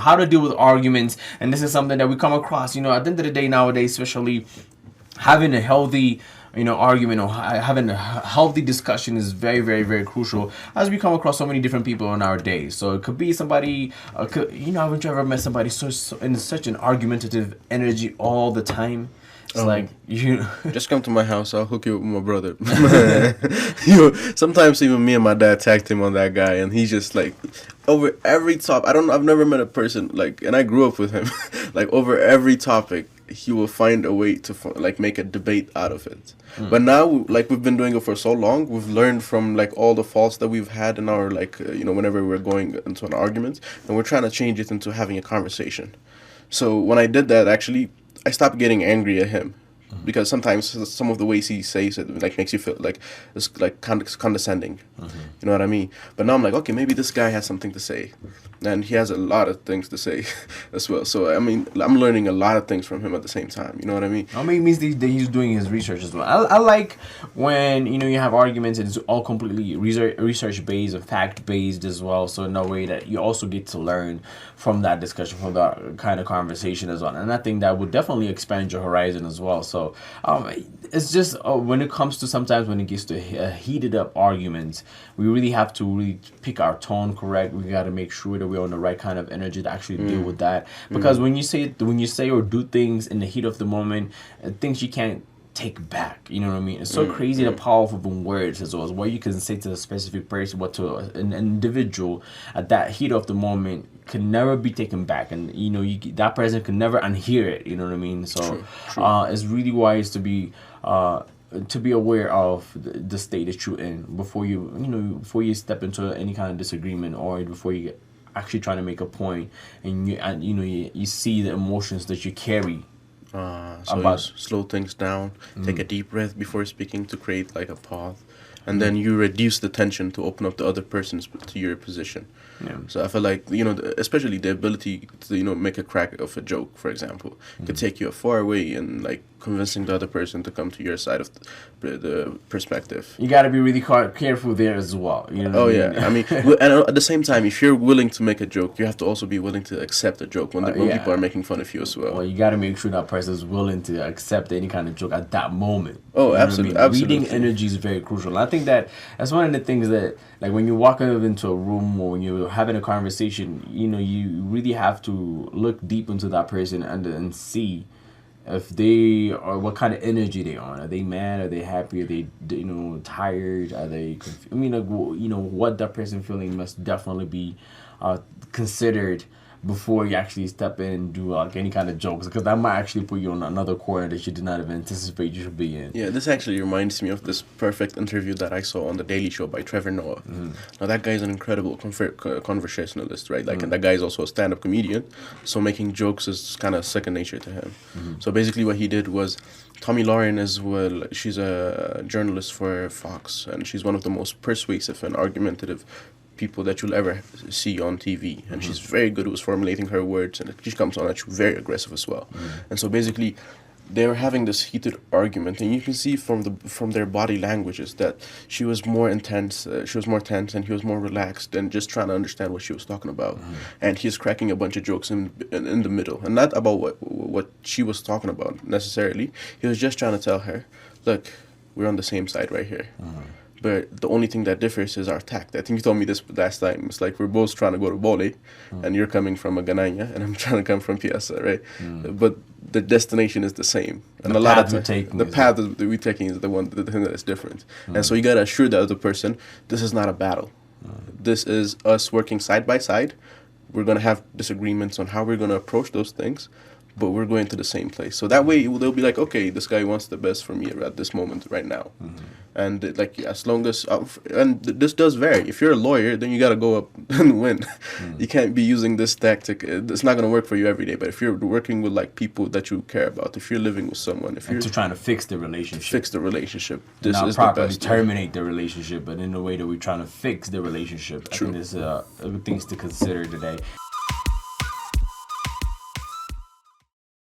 how to deal with arguments. And this is something that we come across, at the end of the day nowadays, especially having a healthy argument or having a healthy discussion is very, very, very crucial as we come across so many different people in our days. So it could be somebody, haven't you ever met somebody so in such an argumentative energy all the time? It's like you just come to my house. I'll hook you up with my brother. Sometimes even me and my dad tagged him on that guy, and he's just like over every top. I've never met a person like, and I grew up with him. Like over every topic, he will find a way to make a debate out of it. But now, like we've been doing it for so long, we've learned from like all the faults that we've had in our whenever we're going into an argument, and we're trying to change it into having a conversation. So when I did that, actually, I stopped getting angry at him, because sometimes some of the ways he says it like makes you feel like it's like condescending. You know what I mean? But now I'm like, okay, maybe this guy has something to say, and he has a lot of things to say as well. So I mean, I'm learning a lot of things from him at the same time. You know what I mean? I mean, it means that he's doing his research as well. I like when you have arguments and it's all completely research based and fact based as well. So in a way that you also get to learn from that discussion, from that kind of conversation as well. And I think that would definitely expand your horizon as well. So it's just when it comes to sometimes when it gets to heated up arguments, we really have to really pick our tone correct. We got to make sure that we're on the right kind of energy to actually deal with that. Because when you say or do things in the heat of the moment, things you can't take back, you know what I mean? It's so crazy the power of words as well, as what you can say to a specific person, what to an individual at that heat of the moment can never be taken back, and that person can never unhear it, you know what I mean? So true. It's really wise to be aware of the state that you're in before you step into any kind of disagreement, or before you actually trying to make a point, and you see the emotions that you carry. So you slow things down, take a deep breath before speaking to create like a pause, and then you reduce the tension to open up the other person's to your position. Yeah. So I feel like especially the ability to make a crack of a joke, for example, could take you a far way in like convincing the other person to come to your side of the perspective. You got to be really careful there as well. I mean, and at the same time, if you're willing to make a joke, you have to also be willing to accept a joke when people are making fun of you as well. Well, you got to make sure that person is willing to accept any kind of joke at that moment. Oh, absolutely, absolutely. Reading energy is very crucial. And I think that's one of the things that, like, when you walk into a room or when you're having a conversation, you really have to look deep into that person and see if they are, what kind of energy they are. Are they mad? Are they happy? Are they tired? Are they I mean, what that person feeling must definitely be considered before you actually step in and do like any kind of jokes, because that might actually put you on another corner that you did not even anticipate you should be in. Yeah, this actually reminds me of this perfect interview that I saw on The Daily Show by Trevor Noah. Now that guy is an incredible conversationalist, right? Like, and that guy is also a stand-up comedian, so making jokes is kind of second nature to him. So basically what he did was, Tommy Lauren she's a journalist for Fox, and she's one of the most persuasive and argumentative people that you'll ever see on TV, and she's very good with formulating her words, and she comes on and she's very aggressive as well. And so basically they were having this heated argument, and you can see from their body languages that she was more intense, she was more tense, and he was more relaxed and just trying to understand what she was talking about. And he's cracking a bunch of jokes in the middle, and not about what she was talking about necessarily. He was just trying to tell her, look, we're on the same side right here. But the only thing that differs is our tact. I think you told me this last time. It's like we're both trying to go to Bole, and you're coming from a Gananya, and I'm trying to come from Piazza, right? But the destination is the same. And the path that we're taking is the thing that is different. And so you got to assure the other person, this is not a battle. This is us working side by side. We're going to have disagreements on how we're going to approach those things, but we're going to the same place. So that way they'll be like, okay, this guy wants the best for me at this moment right now. And like, as long as and this does vary. If you're a lawyer, then you got to go up and win. You can't be using this tactic. It's not going to work for you every day. But if you're working with like people that you care about, if you're living with someone, if you're trying to fix the relationship, this not is properly the best terminate the relationship, but in a way that we're trying to fix the relationship. I think there's things to consider today.